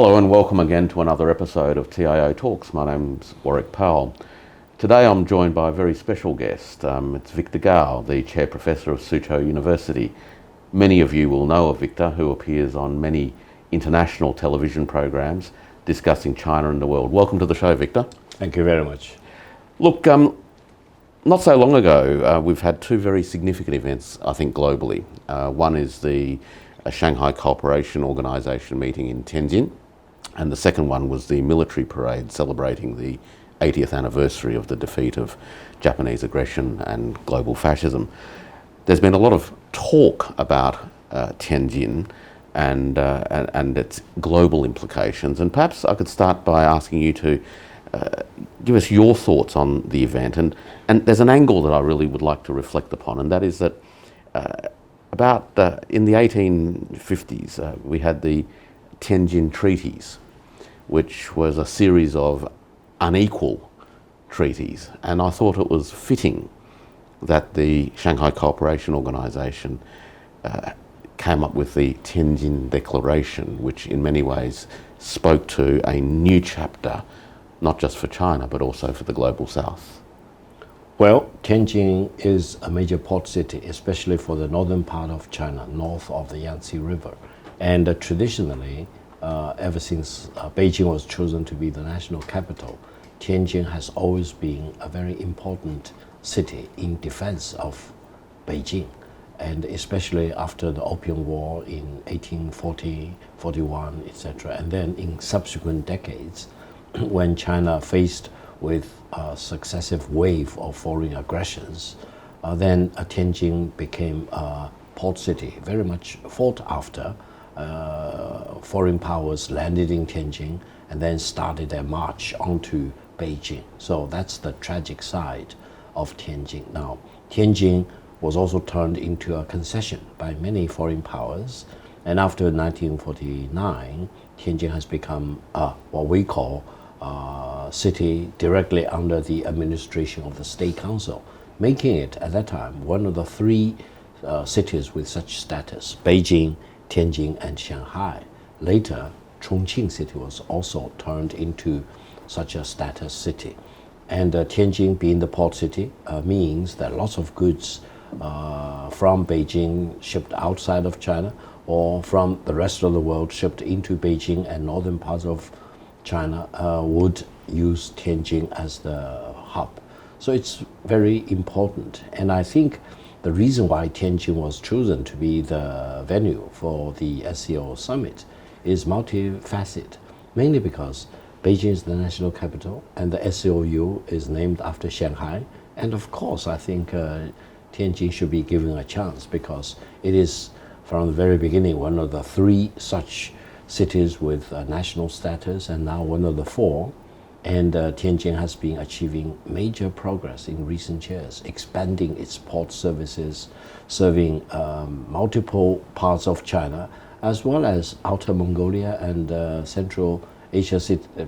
Hello and welcome again to another episode of TIO Talks. My name's Warwick Powell. Today I'm joined by a very special guest. It's Victor Gao, the Chair Professor of Suzhou University. Many of you will know of Victor, who appears on many international television programs discussing China and the world. Welcome to the show, Victor. Thank you very much. Look, not so long ago, we've had two very significant events, I think, globally. One is the Shanghai Cooperation Organization meeting in Tianjin, and the second one was the military parade celebrating the 80th anniversary of the defeat of Japanese aggression and global fascism. There's been a lot of talk about Tianjin and its global implications, and perhaps I could start by asking you to give us your thoughts on the event. And there's an angle that I really would like to reflect upon, and that is that in the 1850s, we had the Tianjin treaties, which was a series of unequal treaties. And I thought it was fitting that the Shanghai Cooperation Organization came up with the Tianjin Declaration, which in many ways spoke to a new chapter, not just for China, but also for the global South. Well, Tianjin is a major port city, especially for the northern part of China, north of the Yangtze River. And traditionally, ever since Beijing was chosen to be the national capital, Tianjin has always been a very important city in defense of Beijing. And especially after the Opium War in 1840, 41, etc. And then in subsequent decades, when China faced with a successive wave of foreign aggressions, then Tianjin became a port city, very much fought after. Foreign powers landed in Tianjin and then started their march onto Beijing. So that's the tragic side of Tianjin. Now, Tianjin was also turned into a concession by many foreign powers, and after 1949, Tianjin has become what we call city directly under the administration of the State Council, making it at that time one of the three cities with such status: Beijing, Tianjin, and Shanghai. Later, Chongqing city was also turned into such a status city. And Tianjin being the port city means that lots of goods from Beijing shipped outside of China, or from the rest of the world shipped into Beijing and northern parts of China, would use Tianjin as the hub. So it's very important. And I think the reason why Tianjin was chosen to be the venue for the SCO summit is multifaceted, mainly because Beijing is the national capital and the SCOU is named after Shanghai. And of course, I think Tianjin should be given a chance because it is, from the very beginning, one of the three such cities with national status, and now one of the four. And Tianjin has been achieving major progress in recent years, expanding its port services, serving multiple parts of China, as well as Outer Mongolia and Central Asia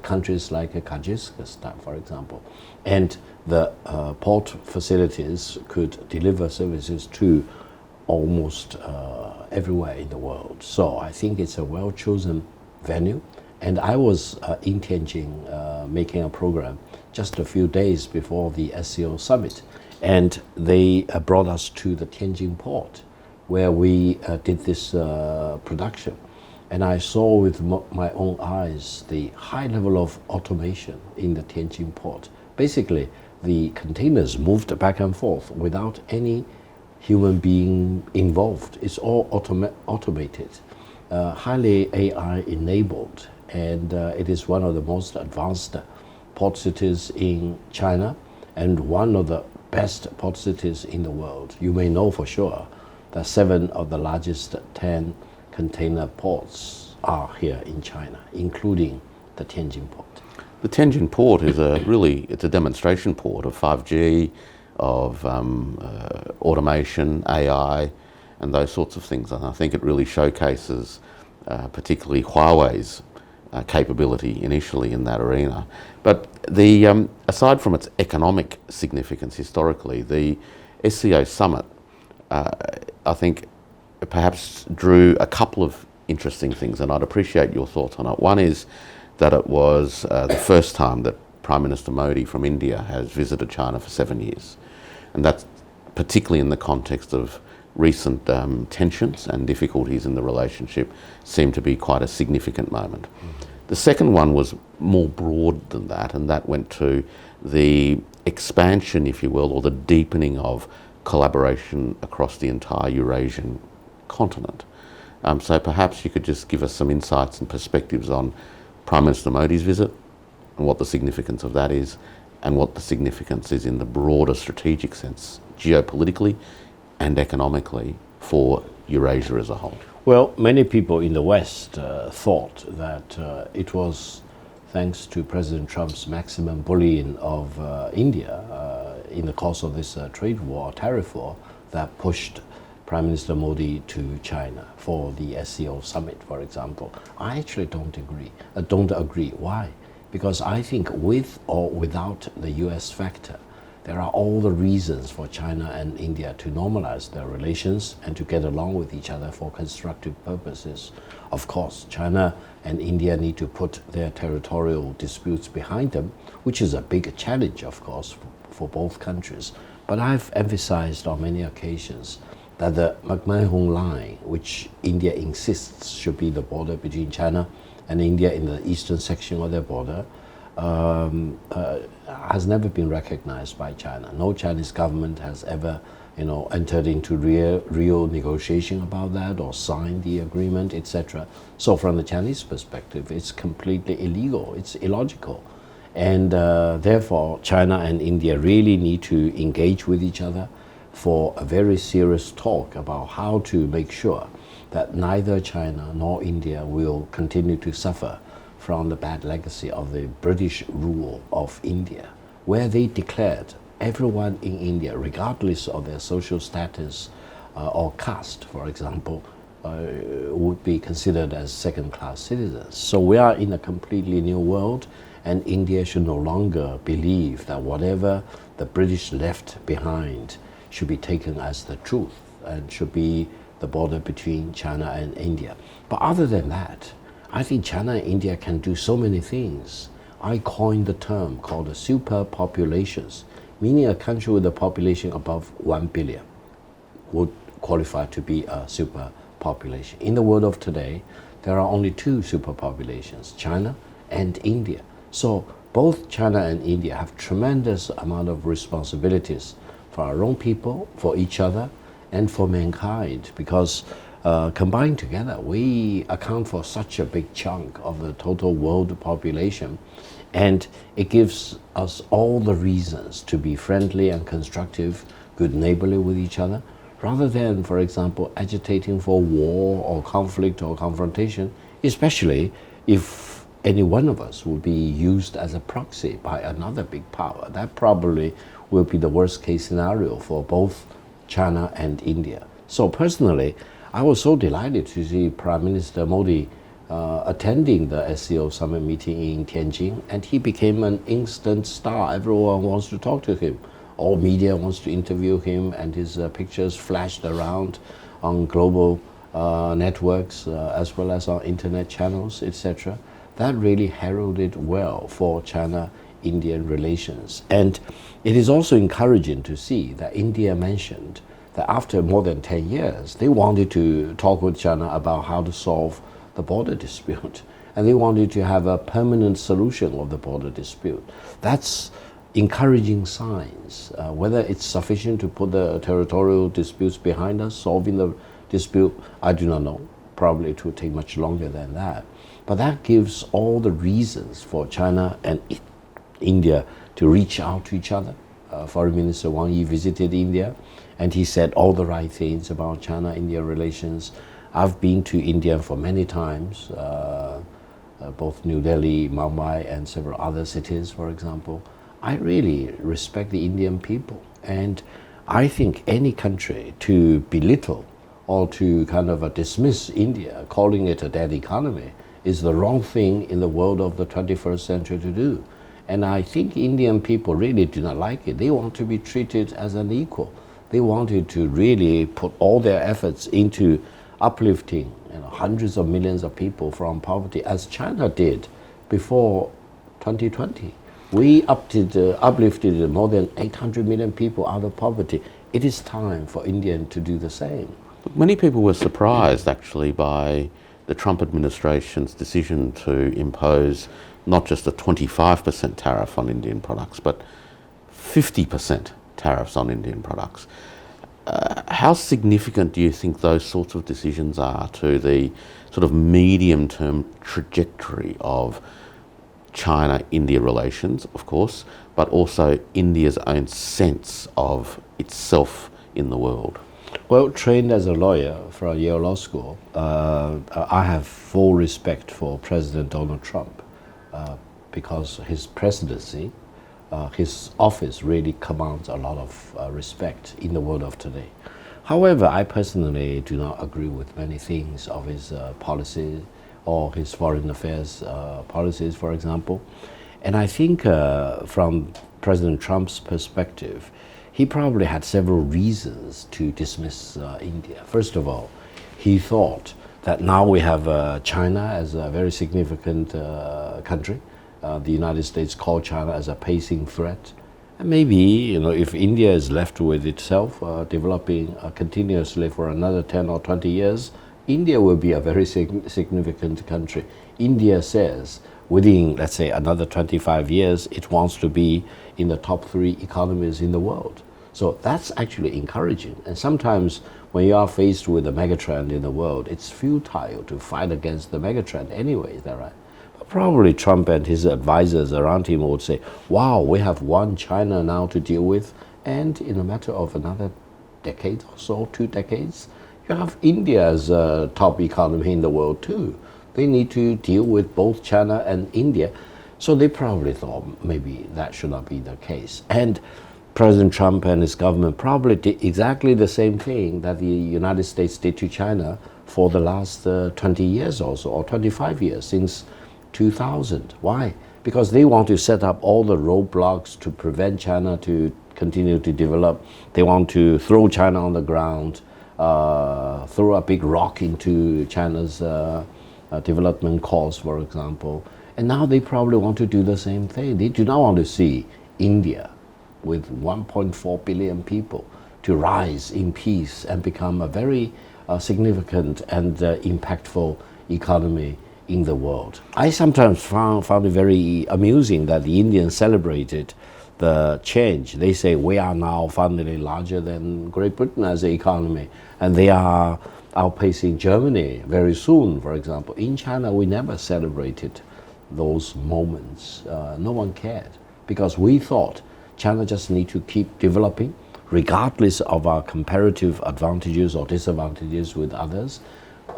countries like Kyrgyzstan, for example. And the port facilities could deliver services to almost everywhere in the world. So I think it's a well-chosen venue. And I was in Tianjin making a program just a few days before the SCO summit. And they brought us to the Tianjin port, where we did this production. And I saw with my own eyes the high level of automation in the Tianjin port. Basically, the containers moved back and forth without any human being involved. It's all automated, highly AI enabled, and it is one of the most advanced port cities in China and one of the best port cities in the world. You may know for sure that 7 of the largest 10 container ports are here in China, including the Tianjin port. The Tianjin port is it's a demonstration port of 5G, of automation, AI, and those sorts of things. And I think it really showcases particularly Huawei's capability initially in that arena. But aside from its economic significance historically, the SCO summit, I think, perhaps drew a couple of interesting things, and I'd appreciate your thoughts on it. One is that it was the first time that Prime Minister Modi from India has visited China for 7 years, and that's particularly in the context of recent tensions and difficulties in the relationship seem to be quite a significant moment. The second one was more broad than that, and that went to the expansion, if you will, or the deepening of collaboration across the entire Eurasian continent. So perhaps you could just give us some insights and perspectives on Prime Minister Modi's visit and what the significance of that is, and what the significance is in the broader strategic sense, geopolitically and economically, for Eurasia as a whole. Well, many people in the West thought that it was thanks to President Trump's maximum bullying of India in the course of this trade war, tariff war, that pushed Prime Minister Modi to China for the SCO summit, for example. I actually don't agree. Why? Because I think with or without the US factor, there are all the reasons for China and India to normalize their relations and to get along with each other for constructive purposes. Of course, China and India need to put their territorial disputes behind them, which is a big challenge, of course, for both countries. But I've emphasized on many occasions that the McMahon line, which India insists should be the border between China and India in the eastern section of their border, has never been recognized by China. No Chinese government has ever, entered into real negotiation about that or signed the agreement, etc. So from the Chinese perspective, it's completely illegal. It's illogical. And therefore, China and India really need to engage with each other for a very serious talk about how to make sure that neither China nor India will continue to suffer from the bad legacy of the British rule of India, where they declared everyone in India, regardless of their social status or caste, for example, would be considered as second-class citizens. So we are in a completely new world, and India should no longer believe that whatever the British left behind should be taken as the truth and should be the border between China and India. But other than that, I think China and India can do so many things. I coined the term called the superpopulations, meaning a country with a population above 1 billion would qualify to be a superpopulation. In the world of today, there are only two superpopulations, China and India. So both China and India have tremendous amount of responsibilities for our own people, for each other, and for mankind, because combined together, we account for such a big chunk of the total world population, and it gives us all the reasons to be friendly and constructive, good neighborly with each other, rather than, for example, agitating for war or conflict or confrontation, especially if any one of us will be used as a proxy by another big power. That probably will be the worst case scenario for both China and India. So personally, I was so delighted to see Prime Minister Modi attending the SCO summit meeting in Tianjin, and he became an instant star. Everyone wants to talk to him. All media wants to interview him, and his pictures flashed around on global networks as well as on internet channels, etc. That really heralded well for China-Indian relations. And it is also encouraging to see that India mentioned that after more than 10 years, they wanted to talk with China about how to solve the border dispute. And they wanted to have a permanent solution of the border dispute. That's encouraging signs. Whether it's sufficient to put the territorial disputes behind us, solving the dispute, I do not know. Probably it will take much longer than that. But that gives all the reasons for China and India to reach out to each other. Foreign Minister Wang Yi visited India, and he said all the right things about China-India relations. I've been to India for many times, both New Delhi, Mumbai, and several other cities, for example. I really respect the Indian people, and I think any country to belittle or to kind of dismiss India, calling it a dead economy, is the wrong thing in the world of the 21st century to do. And I think Indian people really do not like it. They want to be treated as an equal. They wanted to really put all their efforts into uplifting hundreds of millions of people from poverty, as China did before 2020. We uplifted more than 800 million people out of poverty. It is time for India to do the same. Many people were surprised actually by the Trump administration's decision to impose not just a 25% tariff on Indian products, but 50% tariffs on Indian products. How significant do you think those sorts of decisions are to the sort of medium-term trajectory of China-India relations, of course, but also India's own sense of itself in the world? Well, trained as a lawyer from Yale Law School, I have full respect for President Donald Trump because his presidency, his office really commands a lot of respect in the world of today. However, I personally do not agree with many things of his policies or his foreign affairs policies, for example. And I think from President Trump's perspective, he probably had several reasons to dismiss India. First of all, he thought that now we have China as a very significant country. The United States called China as a pacing threat. And maybe, if India is left with itself developing continuously for another 10 or 20 years, India will be a very significant country. India says within, let's say, another 25 years, it wants to be in the top 3 economies in the world. So that's actually encouraging. And sometimes when you are faced with a megatrend in the world, it's futile to fight against the megatrend anyway, is that right? But probably Trump and his advisors around him would say, wow, we have one China now to deal with, and in a matter of another decade or so, 2 decades, you have India as a top economy in the world too. They need to deal with both China and India. So they probably thought maybe that should not be the case. And President Trump and his government probably did exactly the same thing that the United States did to China for the last 20 years or so, or 25 years, since 2000. Why? Because they want to set up all the roadblocks to prevent China to continue to develop. They want to throw China on the ground, throw a big rock into China's development cause, for example. And now they probably want to do the same thing. They do not want to see India with 1.4 billion people to rise in peace and become a very significant and impactful economy in the world. I sometimes found it very amusing that the Indians celebrated the change. They say we are now finally larger than Great Britain as an economy, and they are outpacing Germany very soon, for example. In China, we never celebrated those moments. No one cared because we thought China just needs to keep developing regardless of our comparative advantages or disadvantages with others.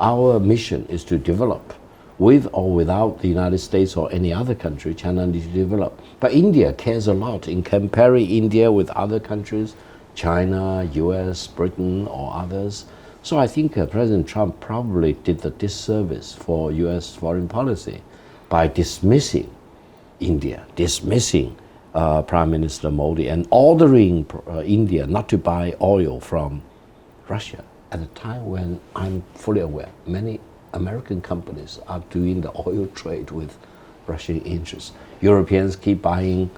Our mission is to develop. With or without the United States or any other country, China needs to develop. But India cares a lot in comparing India with other countries, China, US, Britain, or others. So I think President Trump probably did the disservice for US foreign policy by dismissing India, dismissing Prime Minister Modi, and ordering India not to buy oil from Russia at a time when I'm fully aware many American companies are doing the oil trade with Russian interests. Europeans keep buying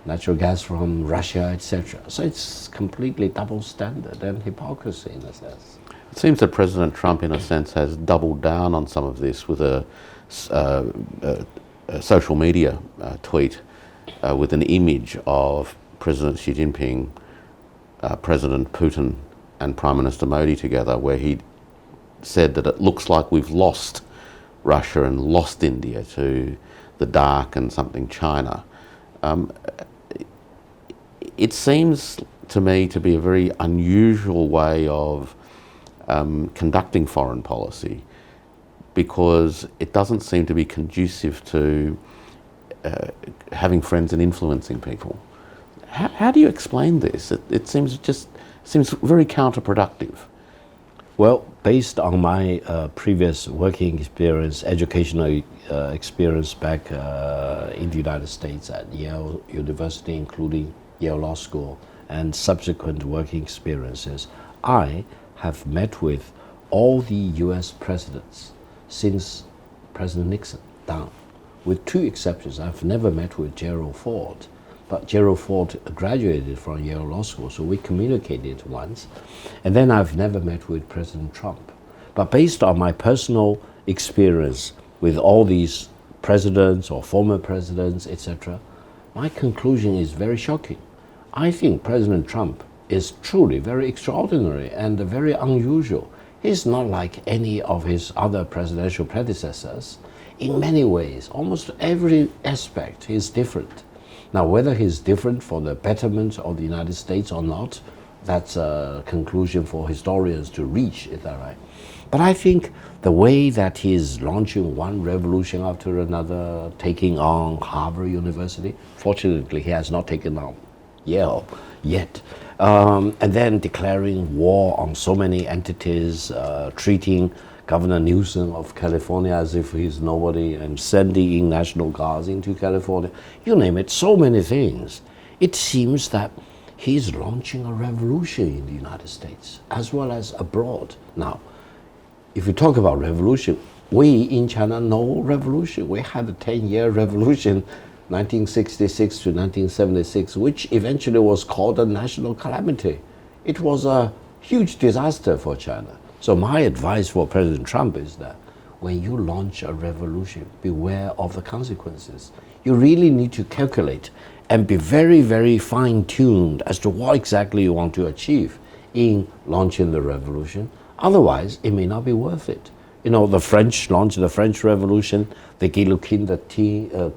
natural gas from Russia, etc. So it's completely double standard and hypocrisy in a sense. It seems that President Trump, in a sense, has doubled down on some of this with a social media tweet with an image of President Xi Jinping, President Putin, and Prime Minister Modi together, where he said that it looks like we've lost Russia and lost India to the dark and something China. It seems to me to be a very unusual way of conducting foreign policy, because it doesn't seem to be conducive to having friends and influencing people. How do you explain this? It seems very counterproductive. Well, based on my previous working experience, educational experience back in the United States at Yale University, including Yale Law School, and subsequent working experiences, I have met with all the US presidents since President Nixon down, with two exceptions. I've never met with Gerald Ford, but Gerald Ford graduated from Yale Law School, so we communicated once. And then I've never met with President Trump. But based on my personal experience with all these presidents or former presidents, etc., my conclusion is very shocking. I think President Trump is truly very extraordinary and very unusual. He's not like any of his other presidential predecessors. In many ways, almost every aspect, he's different. Now, whether he's different for the betterment of the United States or not, that's a conclusion for historians to reach, is that right? But I think the way that he's launching one revolution after another, taking on Harvard University, fortunately he has not taken on Yale yet, and then declaring war on so many entities, treating Governor Newsom of California as if he's nobody, and sending in National Guards into California, you name it, so many things. It seems that he's launching a revolution in the United States as well as abroad. Now, if you talk about revolution, we in China know revolution. We had a 10-year revolution, 1966 to 1976, which eventually was called a national calamity. It was a huge disaster for China. So my advice for President Trump is that when you launch a revolution, beware of the consequences. You really need to calculate and be very, very fine-tuned as to what exactly you want to achieve in launching the revolution. Otherwise, it may not be worth it. You know, the French launched the French Revolution, they guillotined the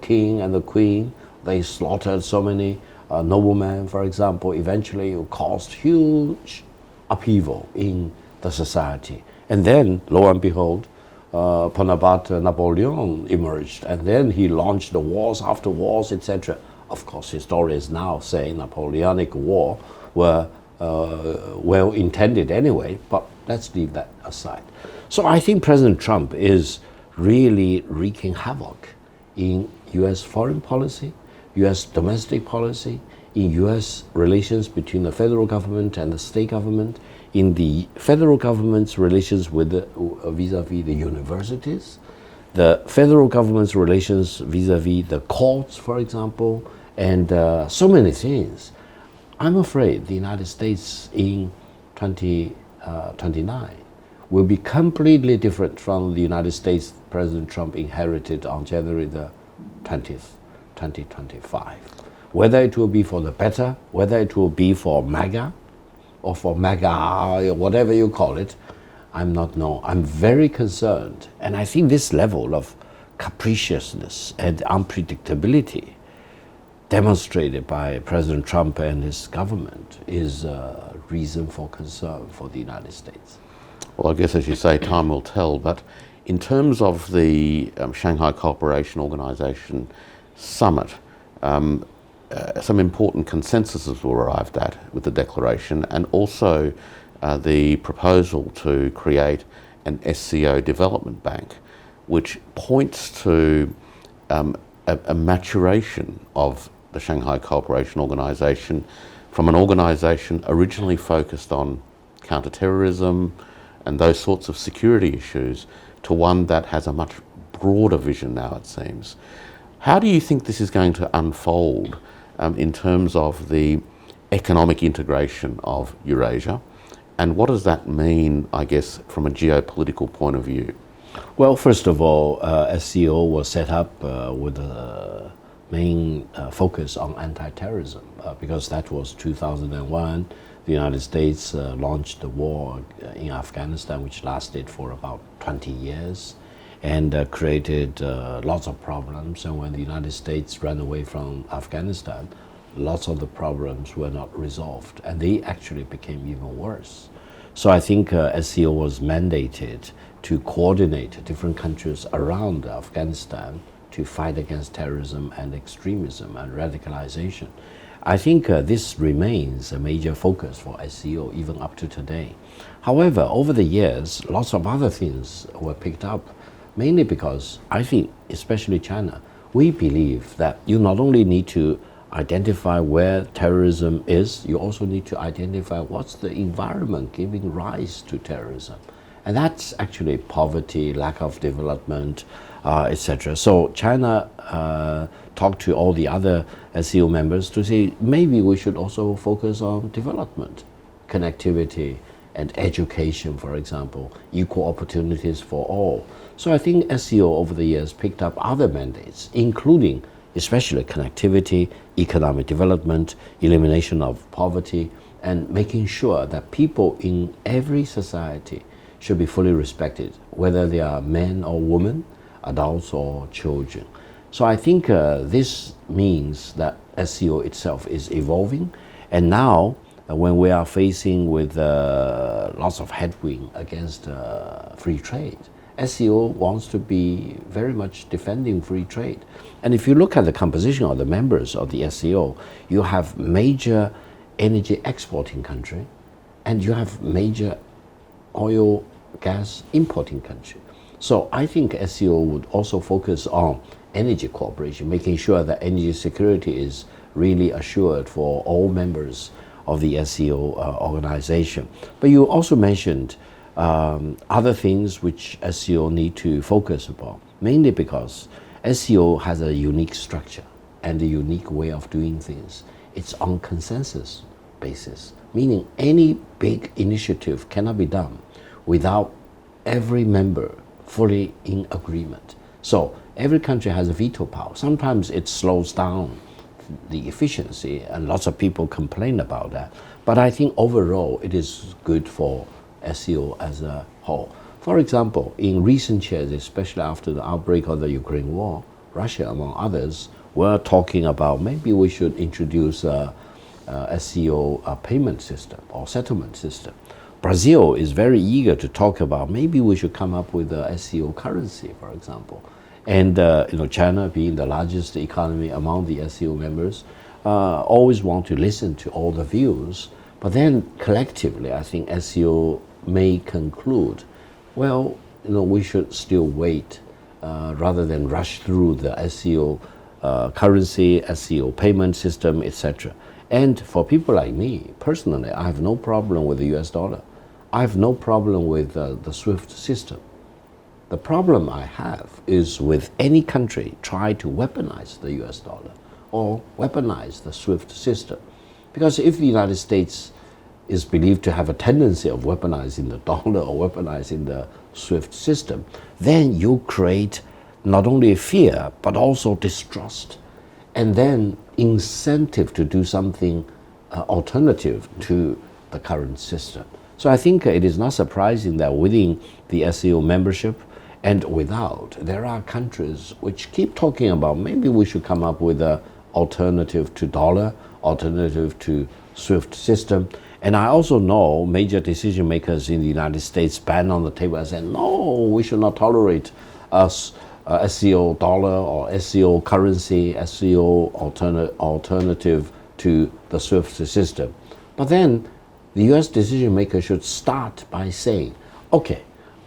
king and the queen, they slaughtered so many noblemen, for example. Eventually, it caused huge upheaval in the society. And then, lo and behold, Napoleon emerged, and then he launched the wars after wars, etc. Of course, historians now say Napoleonic War were well intended anyway, but let's leave that aside. So I think President Trump is really wreaking havoc in US foreign policy, US domestic policy, in US relations between the federal government and the state government, in the federal government's relations with vis-a-vis the universities, the federal government's relations vis-a-vis the courts, for example, and so many things. I'm afraid the United States in 2029 will be completely different from the United States President Trump inherited on January the 20th, 2025. Whether it will be for the better, whether it will be for MAGA, or for MAGA, or whatever you call it, I'm not know. I'm very concerned. And I think this level of capriciousness and unpredictability demonstrated by President Trump and his government is a reason for concern for the United States. Well, I guess, as you say, time will tell. But in terms of the Shanghai Cooperation Organization summit, some important consensuses were arrived at with the declaration, and also the proposal to create an SCO development bank, which points to a maturation of the Shanghai Cooperation Organization from an organization originally focused on counterterrorism and those sorts of security issues to one that has a much broader vision now, it seems. How do you think this is going to unfold in terms of the economic integration of Eurasia? And what does that mean, I guess, from a geopolitical point of view? Well, first of all, SCO was set up with a main focus on anti-terrorism because that was 2001. The United States launched the war in Afghanistan, which lasted for about 20 years and created lots of problems. And when the United States ran away from Afghanistan, lots of the problems were not resolved, and they actually became even worse. So I think SCO was mandated to coordinate different countries around Afghanistan to fight against terrorism and extremism and radicalization. I think this remains a major focus for SCO even up to today. However, over the years, lots of other things were picked up, mainly because I think, especially China, we believe that you not only need to identify where terrorism is, you also need to identify what's the environment giving rise to terrorism. And that's actually poverty, lack of development, etc. So China talked to all the other SCO members to say maybe we should also focus on development, connectivity, and education, for example, equal opportunities for all. So I think SCO over the years picked up other mandates, including especially connectivity, economic development, elimination of poverty, and making sure that people in every society should be fully respected, whether they are men or women, adults or children. So I think this means that SCO itself is evolving, and now when we are facing with lots of headwind against free trade, SCO wants to be very much defending free trade. And if you look at the composition of the members of the SCO, you have major energy exporting country, and you have major oil gas importing country. So I think SCO would also focus on energy cooperation, making sure that energy security is really assured for all members of the SCO organization. But you also mentioned other things which SCO need to focus upon, mainly because SCO has a unique structure and a unique way of doing things. It's on consensus basis, meaning any big initiative cannot be done without every member fully in agreement. So every country has a veto power. Sometimes it slows down the efficiency, and lots of people complain about that. But I think overall it is good for SCO as a whole. For example, in recent years, especially after the outbreak of the Ukraine war, Russia, among others, were talking about maybe we should introduce a SCO payment system or settlement system. Brazil is very eager to talk about maybe we should come up with a SCO currency, for example. And China, being the largest economy among the SCO members, always want to listen to all the views. But then collectively, I think SCO may conclude, well, we should still wait rather than rush through the SCO currency, SCO payment system, etc. And for people like me, personally, I have no problem with the US dollar. I have no problem with the SWIFT system. The problem I have is with any country try to weaponize the US dollar or weaponize the SWIFT system. Because if the United States is believed to have a tendency of weaponizing the dollar or weaponizing the SWIFT system, then you create not only fear, but also distrust, and then incentive to do something alternative to the current system. So I think it is not surprising that within the SCO membership and without, there are countries which keep talking about maybe we should come up with an alternative to dollar, alternative to SWIFT system. And I also know major decision makers in the United States bang on the table and say, no, we should not tolerate us SCO dollar or SCO currency, SCO alternative to the SWIFT system. But then the US decision maker should start by saying, okay,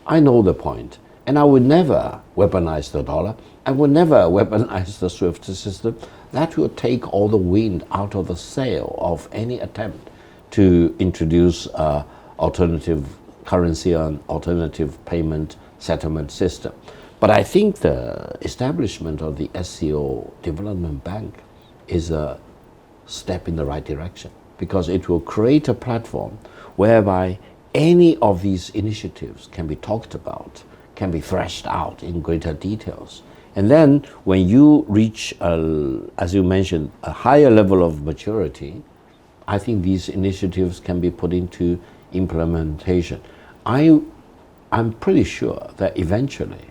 I know the point, and I would never weaponize the dollar. I would never weaponize the SWIFT system. That will take all the wind out of the sail of any attempt to introduce alternative currency and alternative payment settlement system. But I think the establishment of the SCO Development Bank is a step in the right direction, because it will create a platform whereby any of these initiatives can be talked about, can be thrashed out in greater details. And then when you reach, as you mentioned, a higher level of maturity, I think these initiatives can be put into implementation. I'm pretty sure that eventually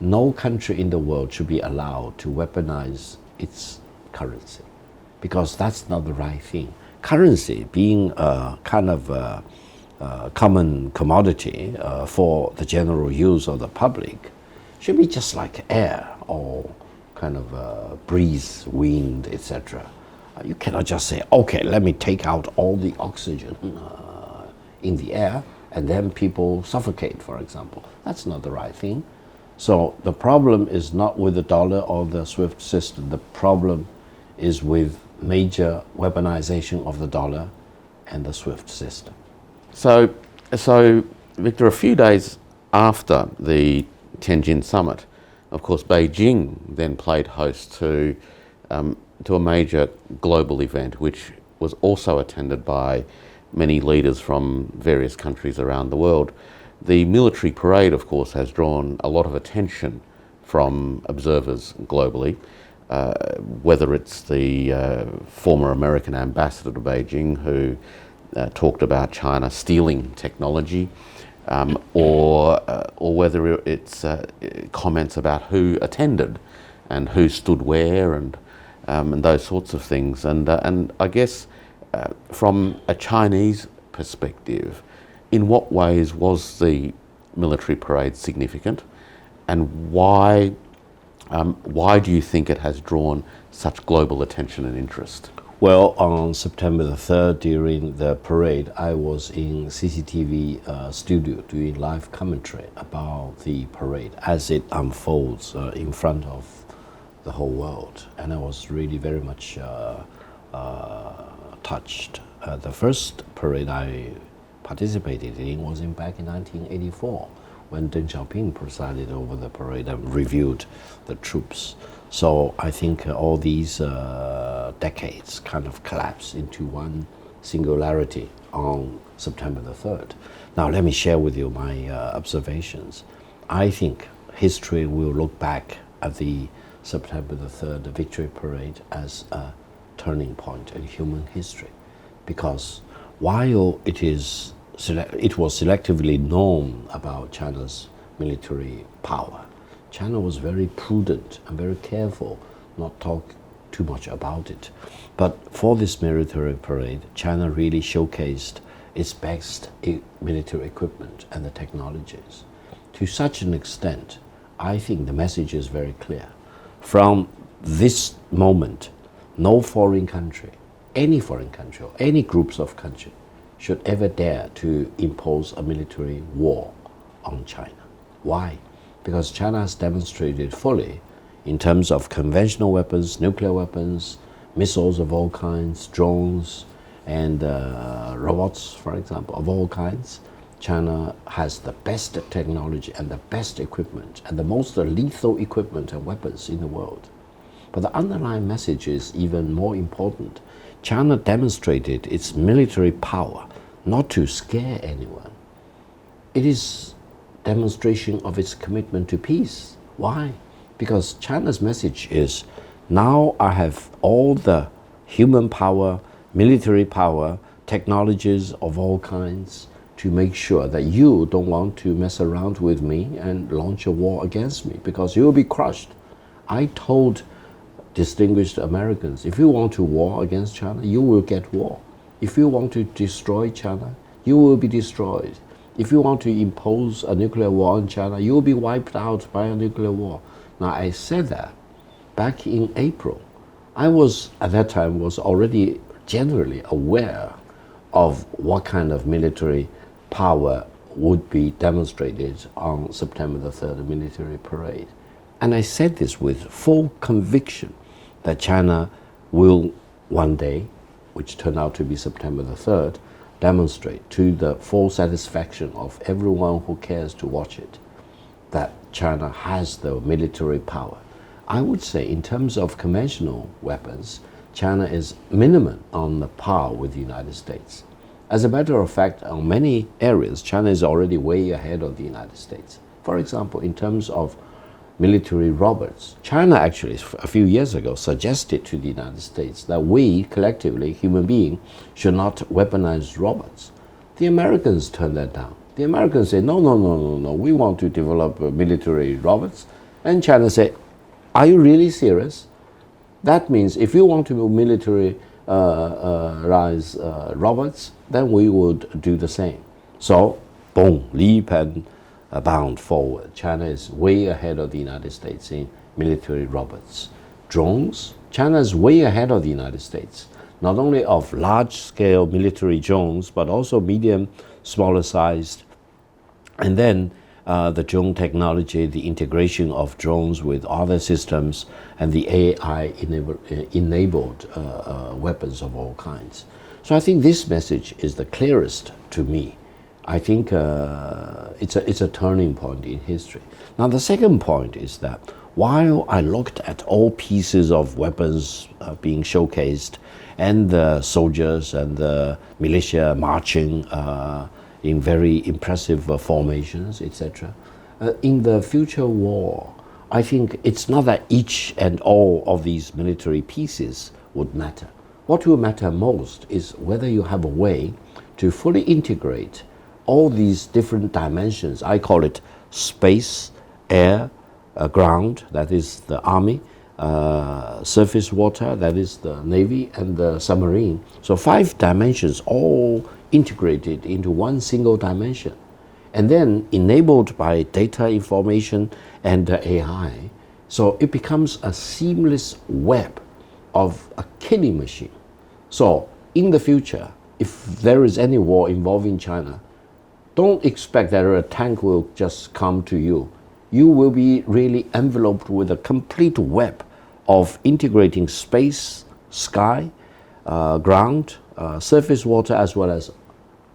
no country in the world should be allowed to weaponize its currency, because that's not the right thing. Currency being a kind of common commodity for the general use of the public should be just like air or kind of breeze, wind, etc. You cannot just say, okay, let me take out all the oxygen in the air and then people suffocate, for example. That's not the right thing. So the problem is not with the dollar or the SWIFT system. The problem is with major weaponization of the dollar and the SWIFT system. So Victor, a few days after the Tianjin summit, of course, Beijing then played host to a major global event, which was also attended by many leaders from various countries around the world. The military parade, of course, has drawn a lot of attention from observers globally, whether it's the former American ambassador to Beijing who talked about China stealing technology, or whether it's comments about who attended and who stood where, and those sorts of things. And I guess from a Chinese perspective, in what ways was the military parade significant, and why do you think it has drawn such global attention and interest? Well, on September the 3rd, during the parade, I was in CCTV studio doing live commentary about the parade as it unfolds in front of the whole world. And I was really very much touched. The first parade I participated in was back in 1984, when Deng Xiaoping presided over the parade and reviewed the troops. So I think all these decades kind of collapse into one singularity on September the 3rd. Now let me share with you my observations. I think history will look back at the September the 3rd Victory Parade as a turning point in human history, because while it was selectively known about China's military power, China was very prudent and very careful not to talk too much about it. But for this military parade, China really showcased its best military equipment and the technologies. To such an extent, I think the message is very clear. From this moment, no foreign country, any foreign country or any groups of countries should ever dare to impose a military war on China. Why? Because China has demonstrated fully in terms of conventional weapons, nuclear weapons, missiles of all kinds, drones, and robots, for example, of all kinds. China has the best technology and the best equipment and the most lethal equipment and weapons in the world. But the underlying message is even more important. China demonstrated its military power not to scare anyone. It is demonstration of its commitment to peace. Why? Because China's message is, now I have all the human power, military power, technologies of all kinds to make sure that you don't want to mess around with me and launch a war against me, because you will be crushed. I told distinguished Americans, if you want to war against China, you will get war. If you want to destroy China, you will be destroyed. If you want to impose a nuclear war on China, you will be wiped out by a nuclear war. Now, I said that back in April. I was, at that time, was already generally aware of what kind of military power would be demonstrated on September the 3rd military parade. And I said this with full conviction that China will one day, which turned out to be September the 3rd, demonstrate to the full satisfaction of everyone who cares to watch it that China has the military power. I would say in terms of conventional weapons, China is minimum on the par with the United States. As a matter of fact, on many areas, China is already way ahead of the United States. For example, in terms of military robots, China actually a few years ago suggested to the United States that we collectively, human beings, should not weaponize robots. The Americans turned that down. The Americans said, no, we want to develop military robots. And China said, are you really serious? That means if you want to militarize robots, then we would do the same. So, boom, leap and bound forward. China is way ahead of the United States in military robots. Drones, China is way ahead of the United States, not only of large-scale military drones, but also medium, smaller sized. And then the drone technology, the integration of drones with other systems, and the AI-enabled weapons of all kinds. So I think this message is the clearest to me. I think it's a turning point in history. Now, the second point is that while I looked at all pieces of weapons being showcased, and the soldiers and the militia marching in very impressive formations, etc., in the future war, I think it's not that each and all of these military pieces would matter. What will matter most is whether you have a way to fully integrate all these different dimensions. I call it space, air, ground, that is the army, surface water, that is the navy, and the submarine. So 5 dimensions all integrated into one single dimension, and then enabled by data information and AI. So it becomes a seamless web of a killing machine. So in the future, if there is any war involving China, don't expect that a tank will just come to you. You will be really enveloped with a complete web of integrating space, sky, ground, surface water, as well as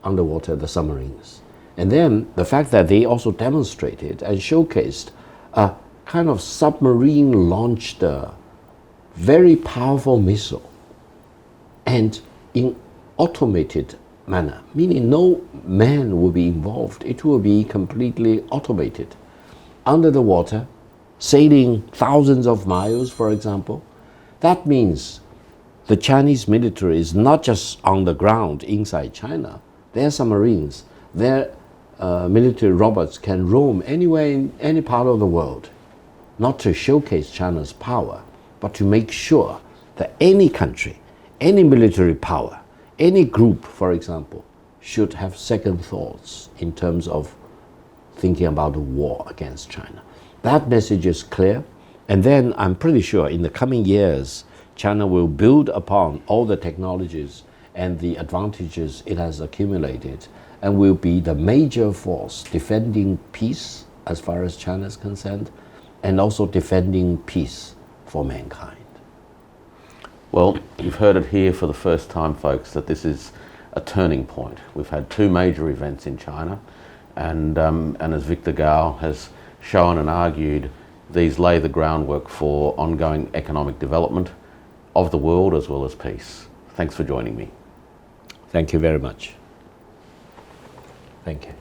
underwater, the submarines. And then the fact that they also demonstrated and showcased a kind of submarine launched very powerful missile, and in automated manner, meaning no man will be involved. It will be completely automated. Under the water, sailing thousands of miles, for example. That means the Chinese military is not just on the ground inside China. Their submarines, their military robots can roam anywhere in any part of the world, not to showcase China's power, but to make sure that any country, any military power, any group, for example, should have second thoughts in terms of thinking about a war against China. That message is clear, and then I'm pretty sure in the coming years, China will build upon all the technologies and the advantages it has accumulated, and will be the major force defending peace as far as China is concerned, and also defending peace for mankind. Well, you've heard it here for the first time, folks, that this is a turning point. We've had 2 major events in China, and as Victor Gao has shown and argued, these lay the groundwork for ongoing economic development of the world as well as peace. Thanks for joining me. Thank you very much. Thank you.